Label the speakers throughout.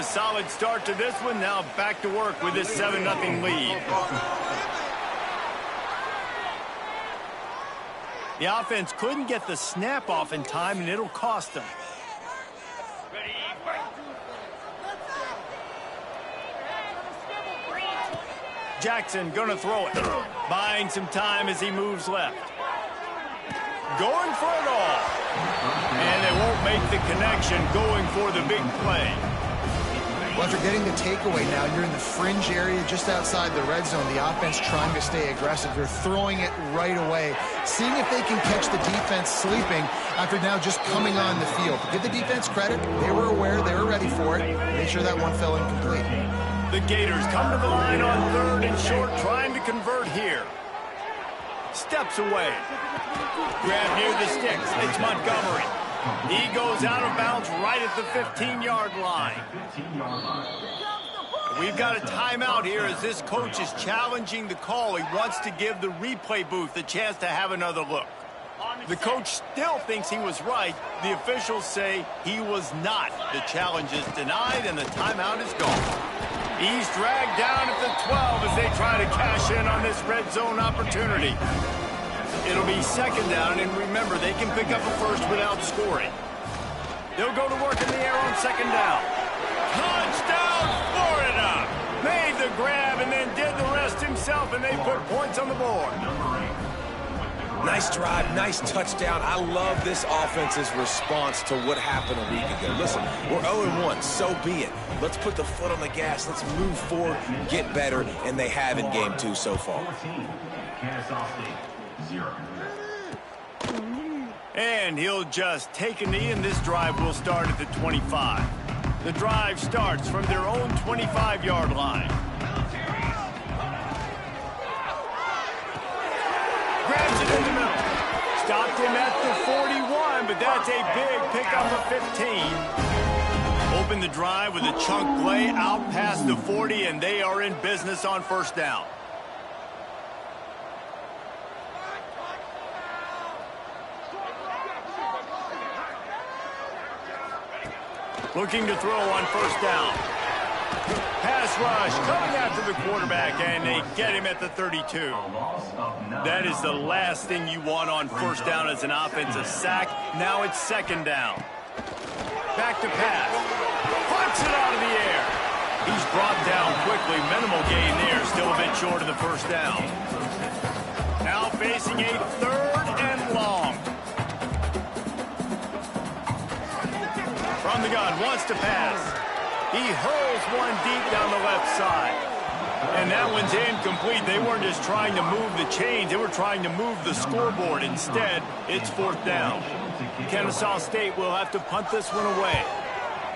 Speaker 1: a solid start to this one. Now back to work with this 7-0 lead. The offense couldn't get the snap off in time, and it'll cost them. Jackson gonna throw it. Buying some time as he moves left. Going for it all. And they won't make the connection going for the big play.
Speaker 2: Well, after getting the takeaway now, you're in the fringe area just outside the red zone. The offense trying to stay aggressive. They're throwing it right away, seeing if they can catch the defense sleeping after now just coming on the field. Give the defense credit. They were aware. They were ready for it. Make sure that one fell incomplete.
Speaker 1: The Gators come to the line on 3rd and short, trying to convert here. Steps away. Grab near the sticks. It's Montgomery. He goes out of bounds right at the 15-yard line. We've got a timeout here as this coach is challenging the call. He wants to give the replay booth a chance to have another look. The coach still thinks he was right. The officials say he was not. The challenge is denied and the timeout is gone. He's dragged down at the 12 as they try to cash in on this red zone opportunity. It'll be 2nd down, and remember, they can pick up a first without scoring. They'll go to work in the air on 2nd down. Touchdown, Florida! Made the grab and then did the rest himself, and they put points on the board.
Speaker 3: Nice drive, nice touchdown. I love this offense's response to what happened a week ago. Listen, we're 0-1, so be it. Let's put the foot on the gas. Let's move forward, get better, and they have in Game 2 so far.
Speaker 1: And he'll just take a knee, and this drive will start at the 25. The drive starts from their own 25-yard line. Grabs it in the middle. Stopped him at the 41, but that's a big pickup of 15. Open the drive with a chunk play out past the 40, and they are in business on 1st down. Looking to throw on 1st down. Pass rush coming after the quarterback, and they get him at the 32. That is the last thing you want on 1st down as an offensive sack. Now it's 2nd down. Back to pass. Puts it out of the air. He's brought down quickly. Minimal gain there. Still a bit short of the 1st down. Now facing a 3rd and long. From the gun, wants to pass. He hurls one deep down the left side. And that one's incomplete. They weren't just trying to move the chains. They were trying to move the scoreboard. Instead, it's 4th down. Kennesaw State will have to punt this one away.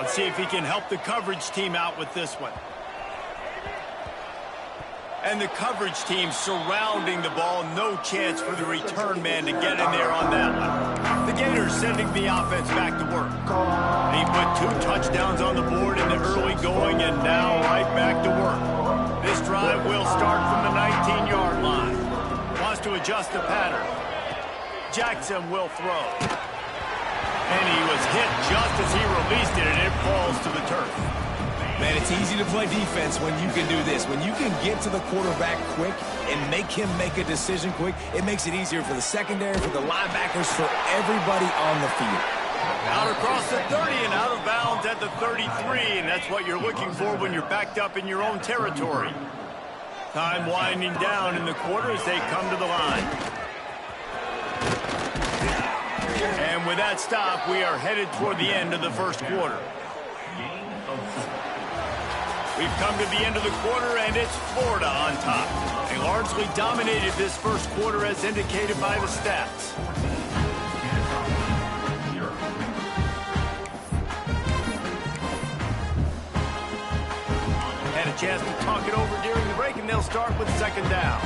Speaker 1: Let's see if he can help the coverage team out with this one. And the coverage team surrounding the ball. No chance for the return man to get in there on that one. The Gators sending the offense back to work. He put 2 touchdowns on the board in the early going, and now right back to work. This drive will start from the 19-yard line. Wants to adjust the pattern. Jackson will throw. And he was hit just as he released it, and it falls to the turf.
Speaker 3: Man, it's easy to play defense when you can do this. When you can get to the quarterback quick and make him make a decision quick, it makes it easier for the secondary, for the linebackers, for everybody on the field.
Speaker 1: Out across the 30 and out of bounds at the 33, and that's what you're looking for when you're backed up in your own territory. Time winding down in the quarter as they come to the line. And with that stop, we are headed toward the end of the 1st quarter. We've come to the end of the quarter, and it's Florida on top. They largely dominated this 1st quarter as indicated by the stats. Had a chance to talk it over during the break, and they'll start with 2nd down.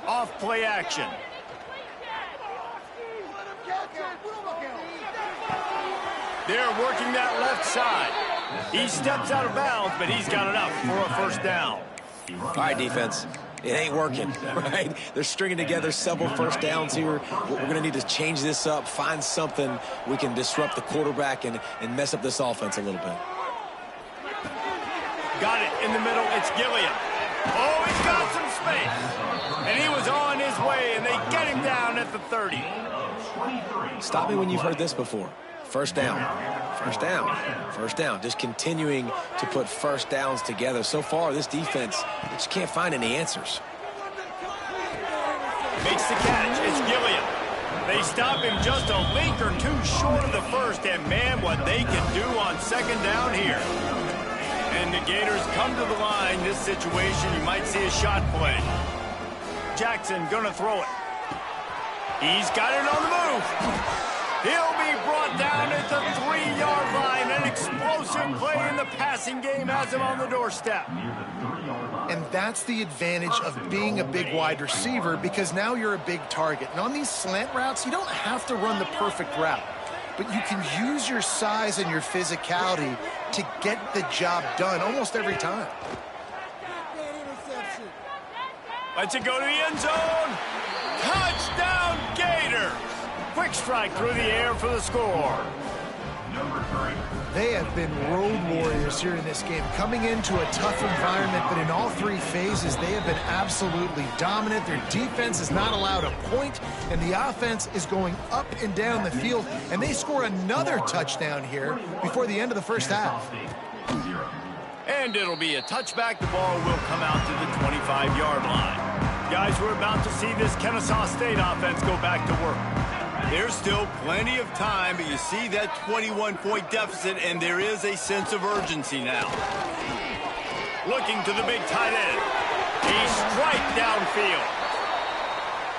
Speaker 1: Off play action. They're working that left side. He steps out of bounds, but he's got enough for a 1st down.
Speaker 3: All right, defense. It ain't working, right? They're stringing together several first downs here. We're going to need to change this up, find something we can disrupt the quarterback and mess up this offense a little bit.
Speaker 1: Got it in the middle. It's Gilliam. Oh, he's got some space. And he was on his way, and they get him down at the 30.
Speaker 3: Stop me when you've heard this before. First down, first down, first down. Just continuing to put first downs together. So far, this defense just can't find any answers.
Speaker 1: Makes the catch. It's Gilliam. They stop him just a link or two short of the first, and man, what they can do on second down here. And the Gators come to the line. This situation, you might see a shot play. Jackson gonna throw it. He's got it on the move. He'll be brought down at the 3-yard line. An explosive play in the passing game has him on the doorstep.
Speaker 2: And that's the advantage of being a big wide receiver, because now you're a big target. And on these slant routes, you don't have to run the perfect route, but you can use your size and your physicality to get the job done almost every time.
Speaker 1: Lets it go to the end zone. Touchdown, Gators! Quick strike through the air for the score.
Speaker 2: They have been road warriors here in this game, coming into a tough environment, but in all three phases, they have been absolutely dominant. Their defense is not allowed a point, and the offense is going up and down the field, and they score another touchdown here before the end of the first half.
Speaker 1: And it'll be a touchback. The ball will come out to the 25-yard line. Guys, we're about to see this Kennesaw State offense go back to work. There's still plenty of time, but you see that 21-point deficit, and there is a sense of urgency now. Looking to the big tight end. A strike downfield.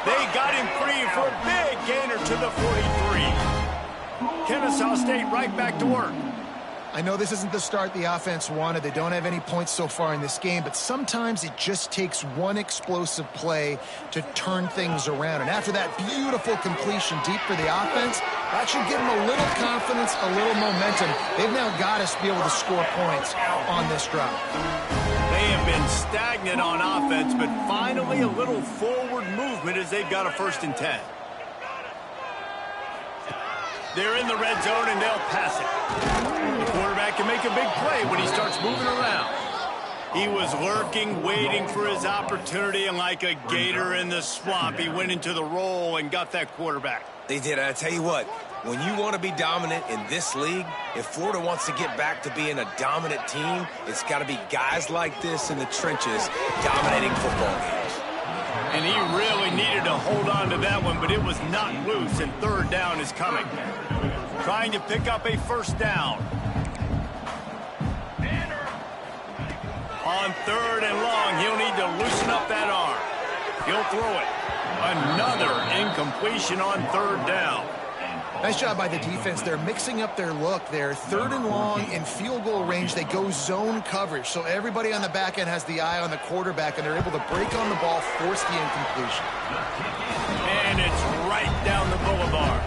Speaker 1: They got him free for a big gainer to the 43. Kennesaw State right back to work.
Speaker 2: I know this isn't the start the offense wanted. They don't have any points so far in this game, but sometimes it just takes one explosive play to turn things around. And after that beautiful completion deep for the offense, that should give them a little confidence, a little momentum. They've now got us to be able to score points on this drive.
Speaker 1: They have been stagnant on offense, but finally a little forward movement as they've got a 1st and 10. They're in the red zone, and they'll pass it. The quarterback can make a big play when he starts moving around. He was lurking, waiting for his opportunity, and like a gator in the swamp, he went into the roll and got that quarterback.
Speaker 3: They did. I tell you what, when you want to be dominant in this league, if Florida wants to get back to being a dominant team, it's got to be guys like this in the trenches dominating football games.
Speaker 1: And he really needed to hold on to that one, but it was not loose, and 3rd down is coming. Trying to pick up a 1st down. On 3rd and long, he'll need to loosen up that arm. He'll throw it. Another incompletion on 3rd down.
Speaker 2: Nice job by the defense. They're mixing up their look. They're 3rd and long in field goal range. They go zone coverage, so everybody on the back end has the eye on the quarterback, and they're able to break on the ball, force the incompletion.
Speaker 1: And it's right down the boulevard.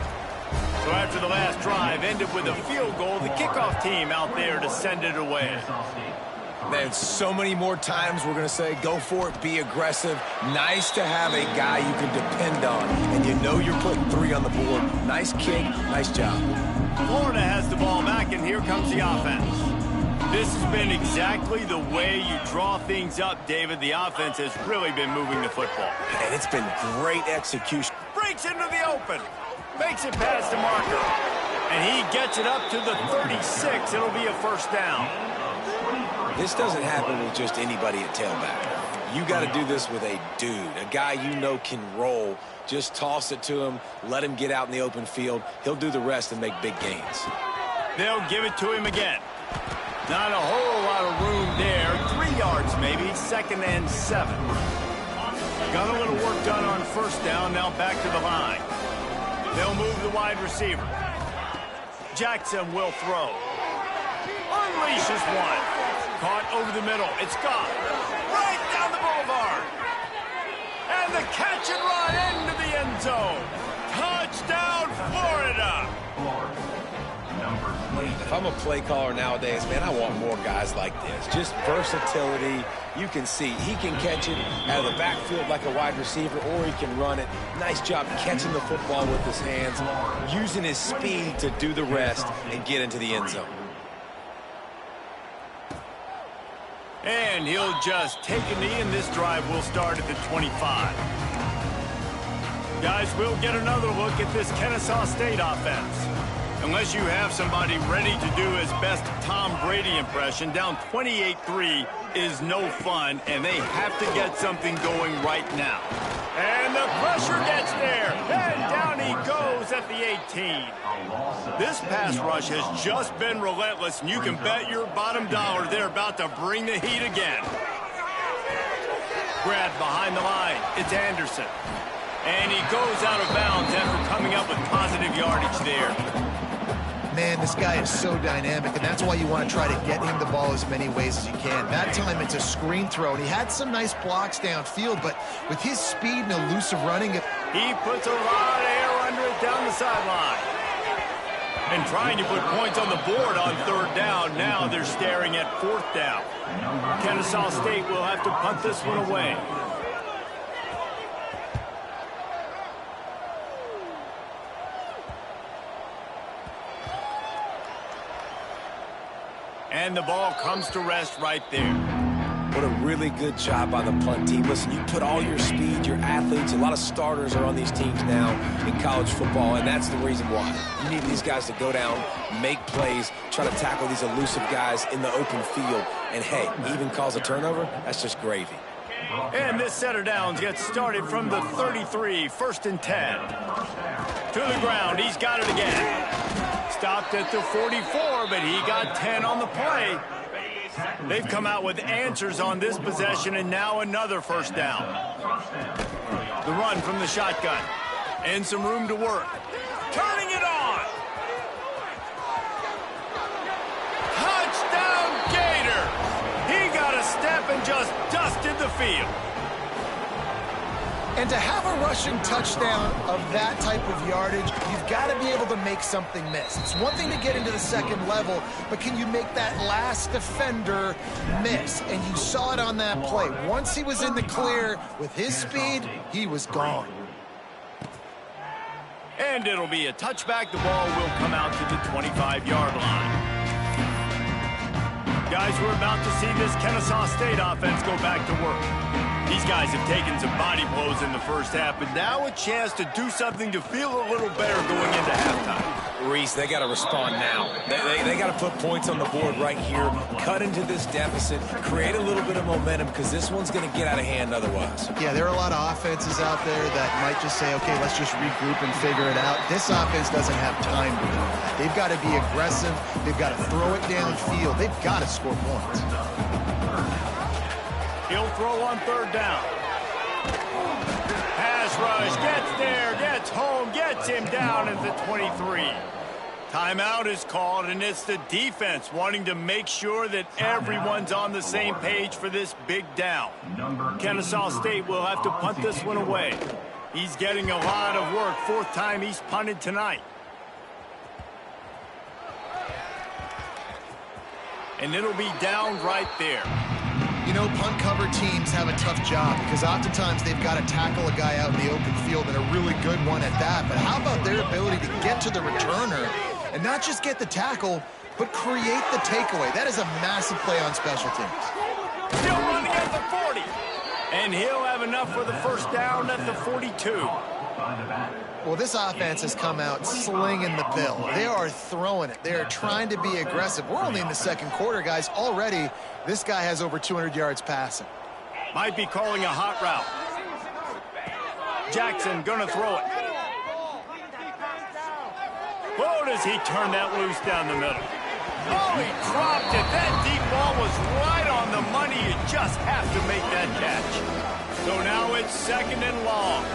Speaker 1: So after the last drive ended with a field goal, the kickoff team out there to send it away.
Speaker 3: Man, so many more times we're going to say, go for it, be aggressive. Nice to have a guy you can depend on, and you know you're putting 3 on the board. Nice kick, nice job.
Speaker 1: Florida has the ball back, and here comes the offense. This has been exactly the way you draw things up, David. The offense has really been moving the football.
Speaker 3: And it's been great execution.
Speaker 1: Breaks into the open. Makes it past the marker. And he gets it up to the 36. It'll be a 1st down.
Speaker 3: This doesn't happen with just anybody at tailback. You got to do this with a dude, a guy you know can roll. Just toss it to him, let him get out in the open field. He'll do the rest and make big gains.
Speaker 1: They'll give it to him again. Not a whole lot of room there. 3 yards maybe, 2nd and 7. Got a little work done on 1st down, now back to the line. They'll move the wide receiver. Jackson will throw. Unleashes one. Caught over the middle. It's gone. Right down the boulevard. And the catch and run into the end zone. Touchdown, Florida.
Speaker 3: If I'm a play caller nowadays, man, I want more guys like this. Just versatility. You can see he can catch it out of the backfield like a wide receiver, or he can run it. Nice job catching the football with his hands, using his speed to do the rest and get into the end zone.
Speaker 1: And he'll just take a knee, and this drive will start at the 25. Guys, we'll get another look at this Kennesaw State offense. Unless you have somebody ready to do his best Tom Brady impression, down 28-3 is no fun, and they have to get something going right now. And the pressure gets there, and down he goes at the 18. This pass rush has just been relentless, and you can bet your bottom dollar they're about to bring the heat again. Grabbed behind the line, it's Anderson. And he goes out of bounds after coming up with positive yardage there.
Speaker 2: Man, this guy is so dynamic, and that's why you want to try to get him the ball as many ways as you can. That time it's a screen throw, and he had some nice blocks downfield, but with his speed and elusive running...
Speaker 1: He puts a lot of air under it down the sideline. And trying to put points on the board on third down. Now they're staring at fourth down. Kennesaw State will have to punt this one away. And the ball comes to rest right there.
Speaker 3: What a really good job by the punt team. Listen, you put all your speed, your athletes, a lot of starters are on these teams now in college football, and that's the reason why. You need these guys to go down, make plays, try to tackle these elusive guys in the open field. And, hey, even cause a turnover, that's just gravy.
Speaker 1: And this set of downs gets started from the 33, 1st and 10. To the ground, he's got it again. Stopped at the 44, but he got 10 on the play. They've come out with answers on this possession, and now another first down. The run from the shotgun. And some room to work. Turning it on. Touchdown, Gator. He got a step and just dusted the field.
Speaker 2: And to have a rushing touchdown of that type of yardage, you've got to be able to make something miss. It's one thing to get into the second level, but can you make that last defender miss? And you saw it on that play. Once he was in the clear with his speed, he was gone.
Speaker 1: And it'll be a touchback. The ball will come out to the 25-yard line. Guys, we're about to see this Kennesaw State offense go back to work. These guys have taken some body blows in the first half, but now a chance to do something to feel a little better going into halftime.
Speaker 3: Reese, they got to respond now. They got to put points on the board right here, cut into this deficit, create a little bit of momentum, because this one's going to get out of hand otherwise.
Speaker 2: Yeah, there are a lot of offenses out there that might just say, okay, let's just regroup and figure it out. This offense doesn't have time to do that. They've got to be aggressive. They've got to throw it downfield. They've got to score points.
Speaker 1: He'll throw on third down. Pass rush, gets there, gets home, gets him down at the 23. Timeout is called, and it's the defense wanting to make sure that everyone's on the same page for this big down. Kennesaw State will have to punt this one away. He's getting a lot of work. 4th time he's punted tonight. And it'll be down right there.
Speaker 2: You know, punt cover teams have a tough job because oftentimes they've got to tackle a guy out in the open field, and a really good one at that. But how about their ability to get to the returner and not just get the tackle, but create the takeaway? That is a massive play on special teams.
Speaker 1: Still running at the 40. And he'll have enough for the first down at the 42.
Speaker 2: Well, this offense has come out slinging the bill. They are throwing it. They are trying to be aggressive. We're only in the second quarter, guys. Already, this guy has over 200 yards passing.
Speaker 1: Might be calling a hot route. Jackson gonna throw it. Oh, does he turn that loose down the middle? Oh, he dropped it. That deep ball was right on the money. You just have to make that catch. So now it's 2nd and long.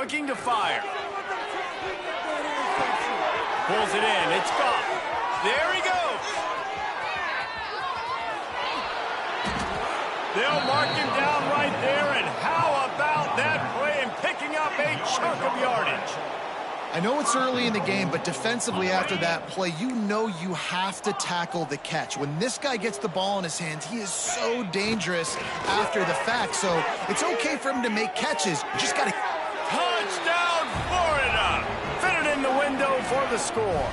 Speaker 1: looking to fire. Pulls it in. It's gone. There he goes. They'll mark him down right there, and how about that play and picking up a chunk of yardage?
Speaker 2: I know it's early in the game, but defensively after that play, you know you have to tackle the catch. When this guy gets the ball in his hands, he is so dangerous after the fact. So it's okay for him to make catches. You just got to...
Speaker 1: Touchdown, Florida! Fitted in the window for the score.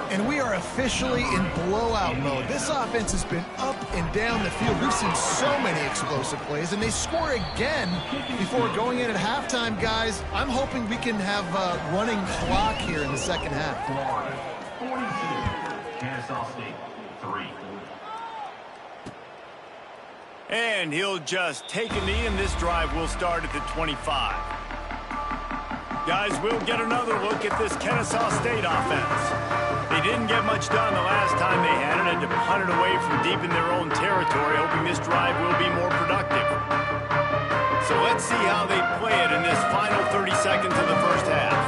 Speaker 2: And we are officially in blowout mode. This offense has been up and down the field. We've seen so many explosive plays, and they score again before going in at halftime, guys. I'm hoping we can have a running clock here in the second half.
Speaker 4: 42, Kennesaw State, 3.
Speaker 1: And he'll just take a knee, and this drive will start at the 25. Guys, we'll get another look at this Kennesaw State offense. They didn't get much done the last time they had it, and to punt it away from deep in their own territory, hoping this drive will be more productive. So let's see how they play it in this final 30 seconds of the first half.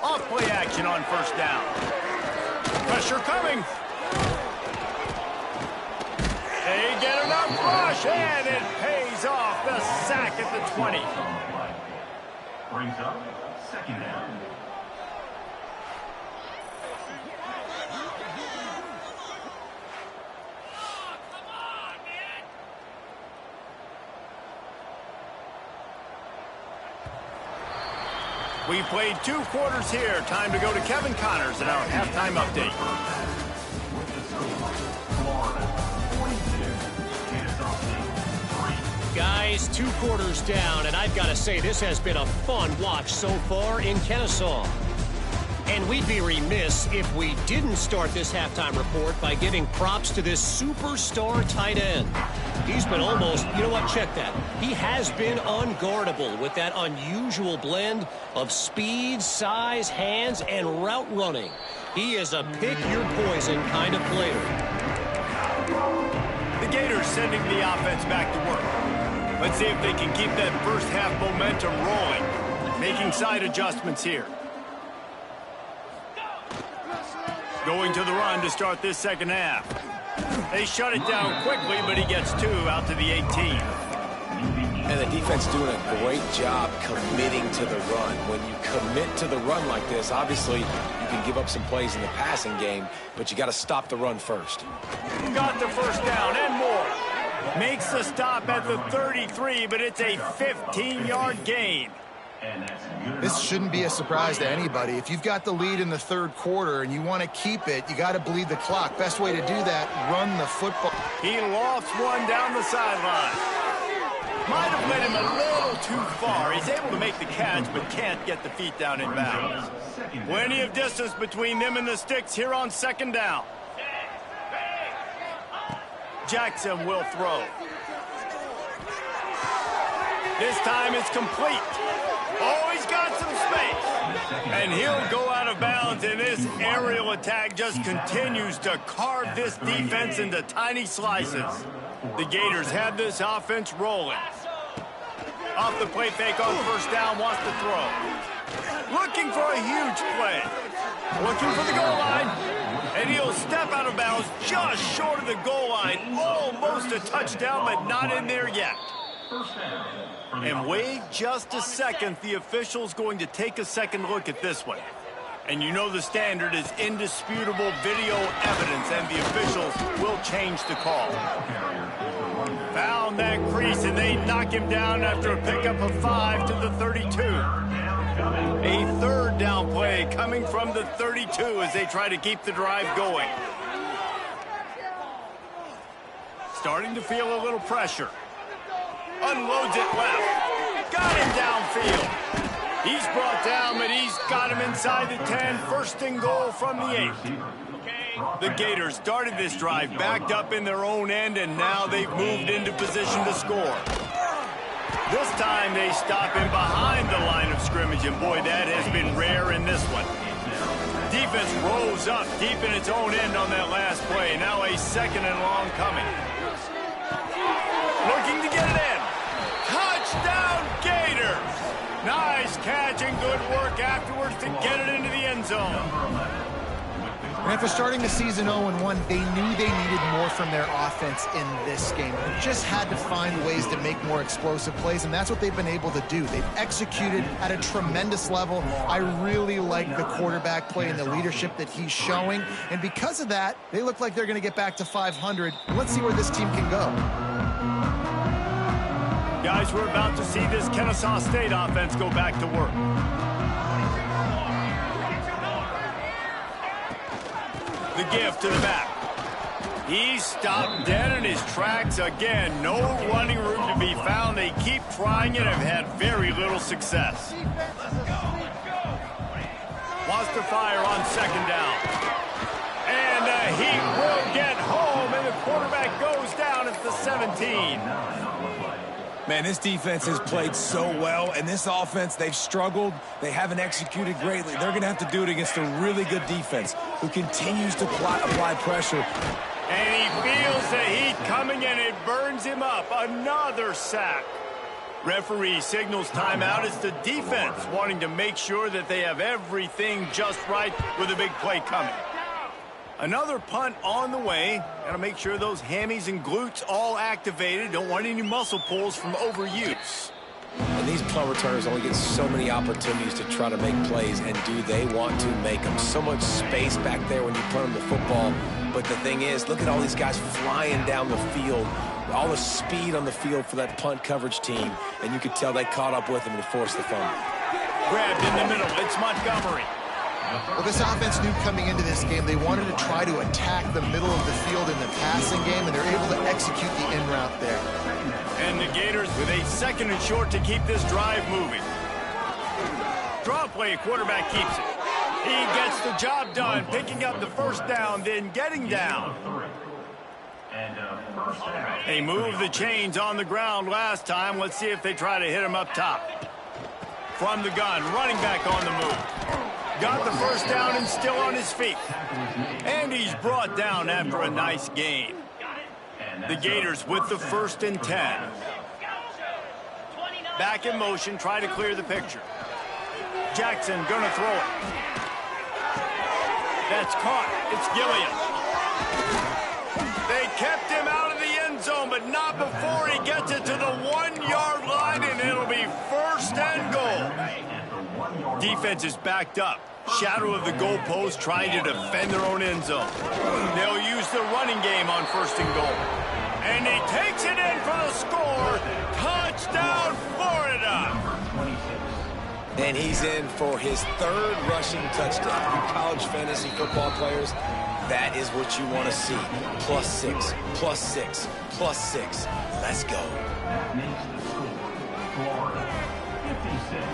Speaker 1: Off play action on first down. Pressure coming. They get enough rush, and it pays off. The sack at the 20.
Speaker 4: Brings up second down.
Speaker 1: We've played 2 quarters here. Time to go to Kevin Connors in our halftime update.
Speaker 5: Guys, 2 quarters down, and I've got to say this has been a fun watch so far in Kennesaw. And we'd be remiss if we didn't start this halftime report by giving props to this superstar tight end. He's been almost, you know what, check that. He has been unguardable with that unusual blend of speed, size, hands, and route running. He is a pick-your-poison kind of player.
Speaker 1: The Gators sending the offense back to work. Let's see if they can keep that first half momentum rolling. Making side adjustments here. Going to the run to start this second half. They shut it down quickly, but he gets 2 out to the 18.
Speaker 3: And the defense doing a great job committing to the run. When you commit to the run like this, obviously you can give up some plays in the passing game, but you got to stop the run first.
Speaker 1: Got the first down and more. Makes the stop at the 33, but it's a 15-yard gain.
Speaker 2: This shouldn't be a surprise to anybody. If you've got the lead in the third quarter and you want to keep it, you got to bleed the clock. Best way to do that, run the football.
Speaker 1: He lofts one down the sideline. Might have led him a little too far. He's able to make the catch, but can't get the feet down in bounds. Plenty of distance between them and the sticks here on second down. Jackson will throw. This time it's complete. Oh, he's got some space. And he'll go out of bounds, and this aerial attack just continues to carve this defense into tiny slices. The Gators have this offense rolling. Off the play fake on first down, wants to throw. Looking for a huge play. Looking for the goal line. And he'll step out of bounds just short of the goal line. Almost a touchdown, but not in there yet. And wait just a second. The official's going to take a second look at this one. And you know the standard is indisputable video evidence, and the officials will change the call. Found that crease, and they knock him down after a pickup of 5 to the 32. A third down play coming from the 32 as they try to keep the drive going. Starting to feel a little pressure. Unloads it left. Got him downfield. He's brought down, but he's got him inside the 10. First and goal from the 8. The Gators started this drive backed up in their own end, and now they've moved into position to score. This time they stop him behind the line of scrimmage, and boy, that has been rare in this one. Defense rose up deep in its own end on that last play. Now a second and long coming. looking to get it in. Touchdown, Gators! Nice catch and good work afterwards to get it into the end zone.
Speaker 2: And after starting the season 0-1, they knew they needed more from their offense in this game. They just had to find ways to make more explosive plays, and that's what they've been able to do. They've executed at a tremendous level. I really like the quarterback play and the leadership that he's showing. And because of that, they look like they're going to get back to 500. Let's see where this team can go.
Speaker 1: Guys, we're about to see this Kennesaw State offense go back to work. The give to the back. He's stopped dead in his tracks again. No running room to be found. They keep trying it and have had very little success. Wants to fire on second down. And he will get home, and the quarterback goes down at the 17.
Speaker 3: Man, this defense has played so well, and this offense, they've struggled. They haven't executed greatly. They're going to have to do it against a really good defense who continues to apply pressure.
Speaker 1: And he feels the heat coming, and it burns him up. Another sack. Referee signals timeout. It's the defense wanting to make sure that they have everything just right with a big play coming. Another punt on the way. Got to make sure those hammies and glutes all activated. Don't want any muscle pulls from overuse.
Speaker 3: And these punt returners only get so many opportunities to try to make plays, and do they want to make them? So much space back there when you punt them the football. But the thing is, look at all these guys flying down the field. All the speed on the field for that punt coverage team. And you could tell they caught up with them to force the fumble.
Speaker 1: Grabbed in the middle. It's Montgomery.
Speaker 2: Well, this offense knew coming into this game they wanted to try to attack the middle of the field in the passing game, and they're able to execute the in route there.
Speaker 1: And the Gators with a second and short to keep this drive moving. Draw play, quarterback keeps it. He gets the job done, picking up the first down, then getting down. They moved the chains on the ground last time. Let's see if they try to hit him up top. From the gun, running back on the move. Got the first down and still on his feet. And he's brought down after a nice gain. The Gators with the 1st and 10. Back in motion, try to clear the picture. Jackson gonna throw it. That's caught. It's Gilliam. They kept him out of the end zone, but not before he gets it to the 1-yard line, and it'll be 1st and goal. Defense is backed up. Shadow of the goalpost trying to defend their own end zone. They'll use the running game on 1st and goal. And he takes it in for the score. Touchdown, Florida.
Speaker 3: And he's in for his 3rd rushing touchdown. You college fantasy football players, that is what you want to see. +6, +6, +6. Let's go.
Speaker 4: That makes the score Florida 56,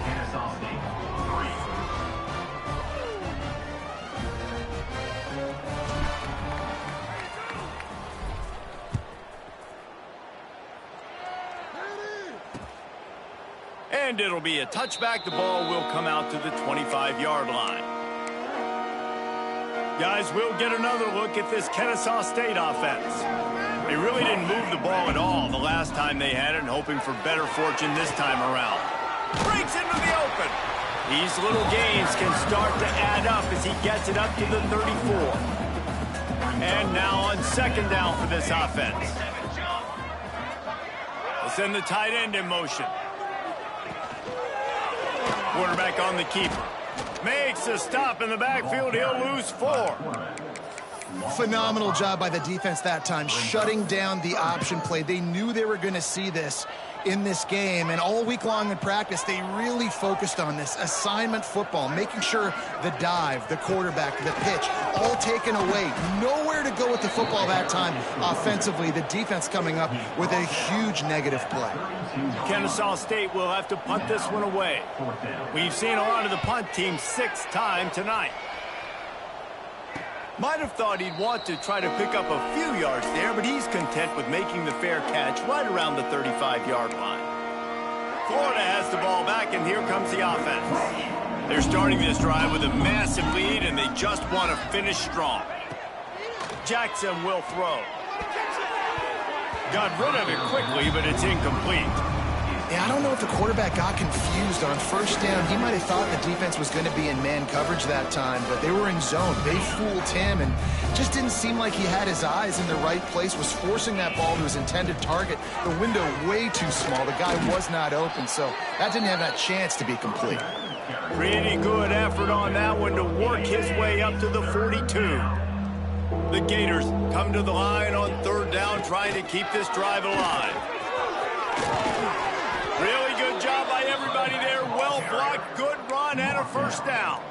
Speaker 4: Kennesaw State 3.
Speaker 1: And it'll be a touchback. The ball will come out to the 25-yard line. Guys, we'll get another look at this Kennesaw State offense. They really didn't move the ball at all the last time they had it, and hoping for better fortune this time around. Breaks into the open. These little gains can start to add up as he gets it up to the 34. And now on 2nd down for this offense. They'll send the tight end in motion. Quarterback on the keeper. Makes a stop in the backfield. He'll lose 4.
Speaker 2: Phenomenal job by the defense that time, shutting down the option play. They knew they were going to see this in this game, and all week long in practice, they really focused on this assignment football, making sure the dive, the quarterback, the pitch, all taken away. Nowhere to go with the football that time offensively. The defense coming up with a huge negative play.
Speaker 1: Kennesaw State will have to punt this one away. We've seen a lot of the punt team 6th time tonight. Might have thought he'd want to try to pick up a few yards there, but he's content with making the fair catch right around the 35-yard line. Florida has the ball back, and here comes the offense. They're starting this drive with a massive lead, and they just want to finish strong. Jackson will throw. Got rid of it quickly, but it's incomplete.
Speaker 2: Yeah, I don't know if the quarterback got confused on first down. He might have thought the defense was going to be in man coverage that time, but they were in zone. They fooled him and just didn't seem like he had his eyes in the right place, was forcing that ball to his intended target. The window way too small. The guy was not open, so that didn't have that chance to be complete.
Speaker 1: Pretty good effort on that one to work his way up to the 42. The Gators come to the line on third down, trying to keep this drive alive. Really good job by everybody there. Well blocked, good run, and a first down.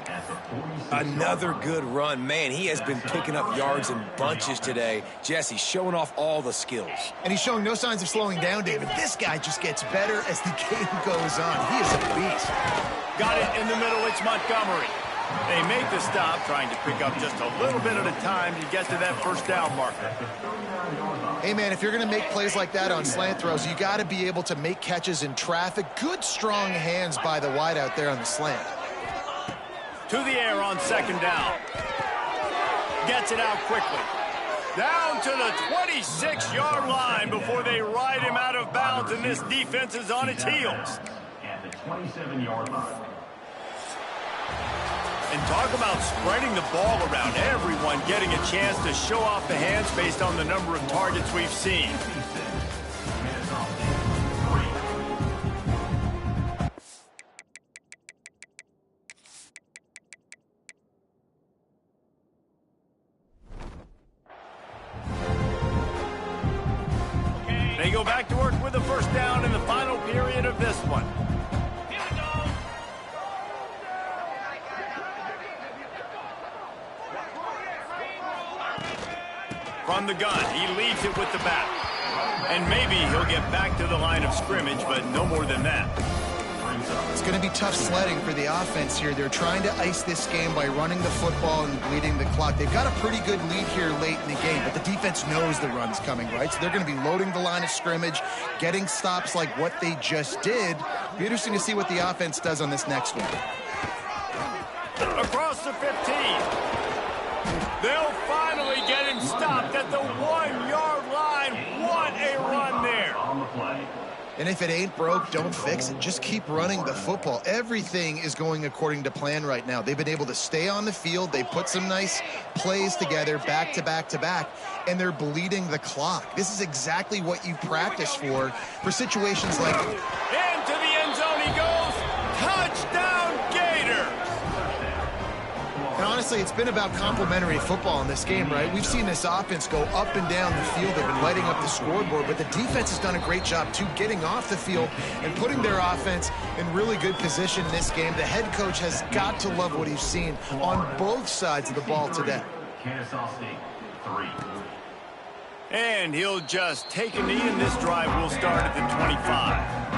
Speaker 3: Another good run. Man, he has been picking up yards in bunches today. Jesse showing off all the skills.
Speaker 2: And he's showing no signs of slowing down, David. This guy just gets better as the game goes on. He is a beast.
Speaker 1: Got it in the middle. It's Montgomery. They make the stop, trying to pick up just a little bit at a time to get to that first down marker.
Speaker 2: Hey, man, if you're going to make plays like that on slant throws, you got to be able to make catches in traffic. Good, strong hands by the wideout there on the slant.
Speaker 1: To the air on second down. Gets it out quickly. Down to the 26-yard line before they ride him out of bounds, and this defense is on its heels.
Speaker 4: At the 27-yard line.
Speaker 1: And talk about spreading the ball around. Everyone getting a chance to show off the hands based on the number of targets we've seen. They go back to work with the first down in the final period of this one. From the gun, he leaves it with the back. And maybe he'll get back to the line of scrimmage, but no more than that.
Speaker 2: It's going to be tough sledding for the offense here. They're trying to ice this game by running the football and bleeding the clock. They've got a pretty good lead here late in the game, but the defense knows the run's coming, right? So they're going to be loading the line of scrimmage, getting stops like what they just did. Be interesting to see what the offense does on this next one.
Speaker 1: Across the 15. They'll finally get him stopped at the 1-yard line. What a run there.
Speaker 4: On the play.
Speaker 2: And if it ain't broke, don't fix it. Just keep running the football. Everything is going according to plan right now. They've been able to stay on the field. They put some nice plays together back to back to back, and they're bleeding the clock. This is exactly what you practice for situations like...
Speaker 1: Into the end zone he goes. Touchdown, Gators.
Speaker 2: And honestly, it's been about complementary football in this game, right? We've seen this offense go up and down the field. They've been lighting up the scoreboard, but the defense has done a great job, too, getting off the field and putting their offense in really good position in this game. The head coach has got to love what he's seen on both sides of the ball today.
Speaker 4: Kennesaw State, 3.
Speaker 1: And he'll just take a knee, and this drive will start at the 25.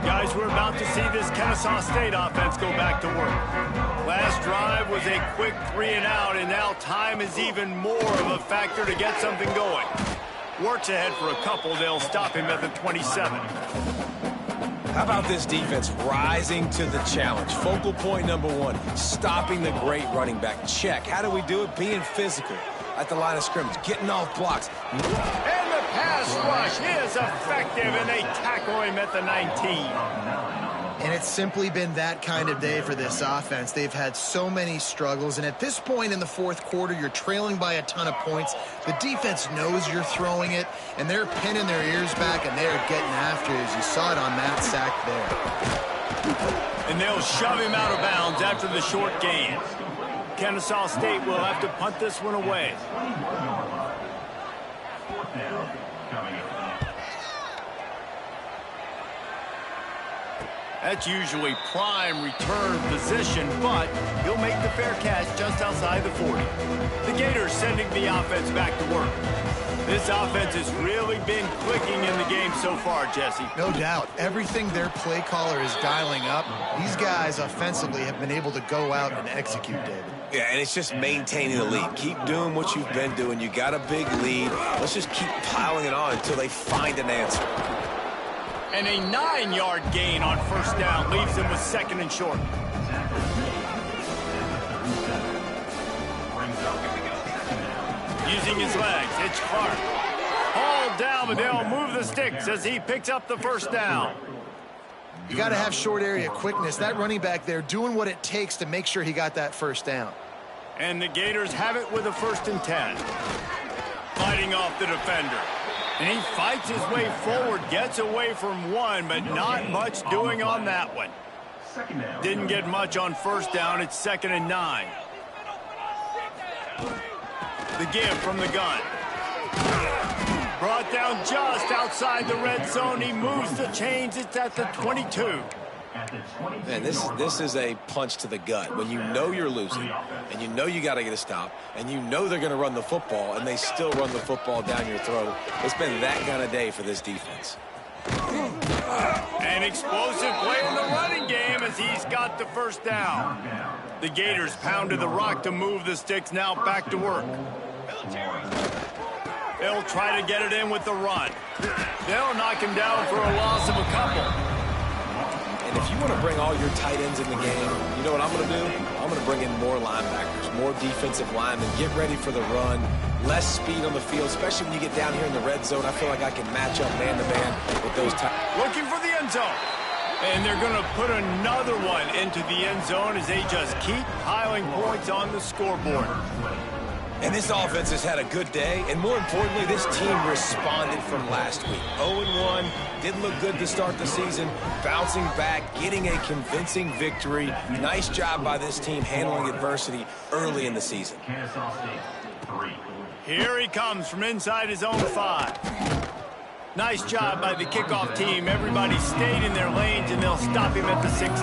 Speaker 1: Guys, we're about to see this Kennesaw State offense go back to work. Last drive was a quick 3-and-out, and now time is even more of a factor to get something going. Works ahead for a couple. They'll stop him at the 27.
Speaker 3: How about this defense rising to the challenge? Focal point number 1, stopping the great running back. Check. How do we do it? Being physical at the line of scrimmage, getting off blocks.
Speaker 1: And the pass rush is effective, and they tackle him at the 19.
Speaker 2: And it's simply been that kind of day for this offense. They've had so many struggles, and at this point in the fourth quarter, you're trailing by a ton of points. The defense knows you're throwing it, and they're pinning their ears back, and they're getting after it, as you saw it on that sack there.
Speaker 1: And they'll shove him out of bounds after the short gain. Kennesaw State will have to punt this one away.
Speaker 4: Fourth down coming up.
Speaker 1: That's usually prime return position, but he'll make the fair catch just outside the 40. The Gators sending the offense back to work. This offense has really been clicking in the game so far, Jesse.
Speaker 2: No doubt. Everything their play caller is dialing up, these guys offensively have been able to go out and execute, David.
Speaker 3: Yeah, and it's just maintaining the lead. Keep doing what you've been doing. You got a big lead. Let's just keep piling it on until they find an answer.
Speaker 1: And a 9-yard gain on first down leaves them with second and short. Using his legs, it's Clark. Hauled down, but they'll move the sticks as he picks up the first down.
Speaker 2: You got to have short area quickness. That running back there doing what it takes to make sure he got that first down.
Speaker 1: And the Gators have it with a 1st and 10. Fighting off the defender. And he fights his way forward, gets away from one, but not much doing on that one. Didn't get much on 1st down. It's 2nd and 9. The give from the gun. Brought down just outside the red zone. He moves the chains. It's at the 22.
Speaker 3: Man, this is a punch to the gut. When you know you're losing, and you know you got to get a stop, and you know they're going to run the football, and they still run the football down your throat. It's been that kind of day for this defense.
Speaker 1: An explosive play in the running game as he's got the first down. The Gators pounded the rock to move the sticks. Now back to work. They'll try to get it in with the run. They'll knock him down for a loss of a couple.
Speaker 3: And if you want to bring all your tight ends in the game, you know what I'm going to do? I'm going to bring in more linebackers, more defensive linemen, get ready for the run, less speed on the field, especially when you get down here in the red zone. I feel like I can match up man-to-man with those tight.
Speaker 1: Looking for the end zone. And they're going to put another one into the end zone as they just keep piling points on the scoreboard.
Speaker 3: And this offense has had a good day, and more importantly, this team responded from last week. 0-1, didn't look good to start the season, bouncing back, getting a convincing victory. Nice job by this team handling adversity early in the season.
Speaker 1: Here he comes from inside his own 5. Nice job by the kickoff team. Everybody stayed in their lanes, and they'll stop him at the 16.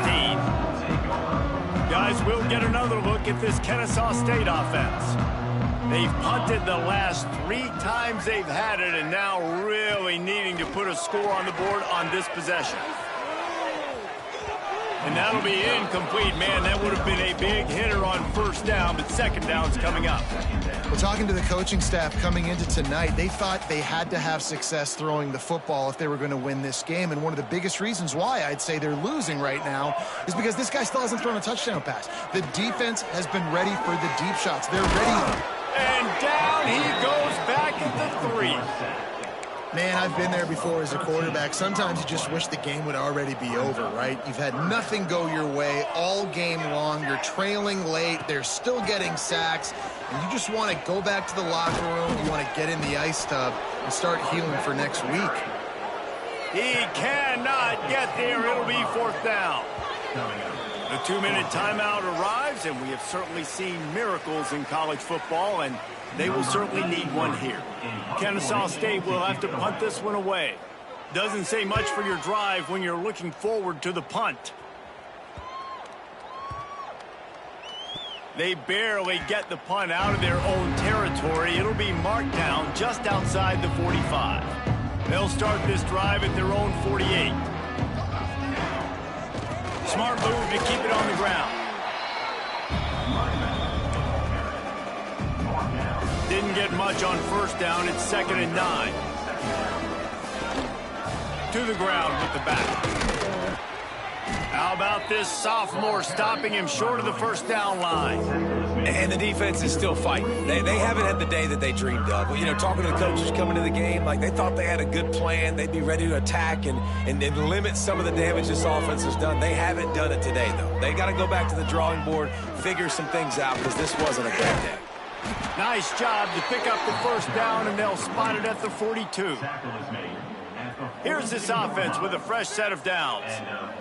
Speaker 1: Guys, we'll get another look at this Kennesaw State offense. They've punted the last 3 times they've had it, and now really needing to put a score on the board on this possession. And that'll be incomplete. Man, that would have been a big hitter on 1st down, but 2nd down's coming up.
Speaker 2: We're talking to the coaching staff coming into tonight. They thought they had to have success throwing the football if they were going to win this game. And one of the biggest reasons why I'd say they're losing right now is because this guy still hasn't thrown a touchdown pass. The defense has been ready for the deep shots. They're ready.
Speaker 1: And down he goes back at the 3.
Speaker 2: Man, I've been there before as a quarterback. Sometimes you just wish the game would already be over, right? You've had nothing go your way all game long. You're trailing late. They're still getting sacks. And you just want to go back to the locker room. You want to get in the ice tub and start healing for next week.
Speaker 1: He cannot get there. It'll be 4th down. The 2-minute timeout arrives, and we have certainly seen miracles in college football, and they will certainly need one here. Kennesaw State will have to punt this one away. Doesn't say much for your drive when you're looking forward to the punt. They barely get the punt out of their own territory. It'll be marked down just outside the 45. They'll start this drive at their own 48. Smart move to keep it on the ground. Didn't get much on 1st down. It's 2nd and 9. To the ground with the back. How about this sophomore stopping him short of the 1st down line?
Speaker 3: And the defense is still fighting. They haven't had the day that they dreamed of. You know, talking to the coaches coming to the game, like they thought they had a good plan. They'd be ready to attack and limit some of the damage this offense has done. They haven't done it today, though. They got to go back to the drawing board, figure some things out, because this wasn't a great day.
Speaker 1: Nice job to pick up the 1st down, and they'll spot it at the 42. Here's this offense with a fresh set of downs.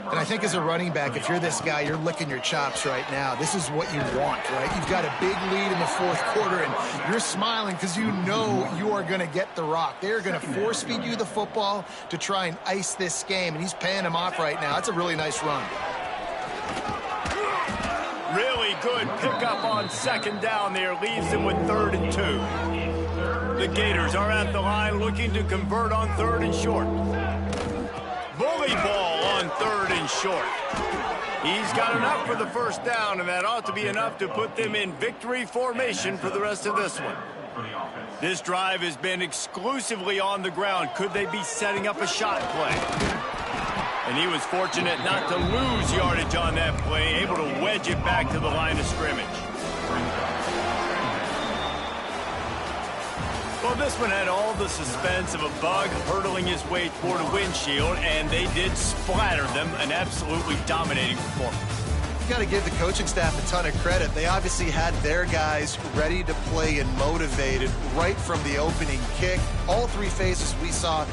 Speaker 2: And I think as a running back, if you're this guy, you're licking your chops right now. This is what you want, right? You've got a big lead in the 4th quarter, and you're smiling because you know you are going to get the rock. They're going to force feed you the football to try and ice this game, and he's paying him off right now. That's a really nice run.
Speaker 1: Really good pickup on 2nd down there. Leaves them with 3rd and 2. The Gators are at the line looking to convert on 3rd and short. Bully ball on 3rd and short. He's got enough for the 1st down, and that ought to be enough to put them in victory formation for the rest of this one. This drive has been exclusively on the ground. Could they be setting up a shot play? And he was fortunate not to lose yardage on that play, able to wedge it back to the line of scrimmage. Well, this one had all the suspense of a bug hurtling his way toward a windshield, and they did splatter them. An absolutely dominating performance.
Speaker 2: You got to give the coaching staff a ton of credit. They obviously had their guys ready to play and motivated right from the opening kick. All three phases we saw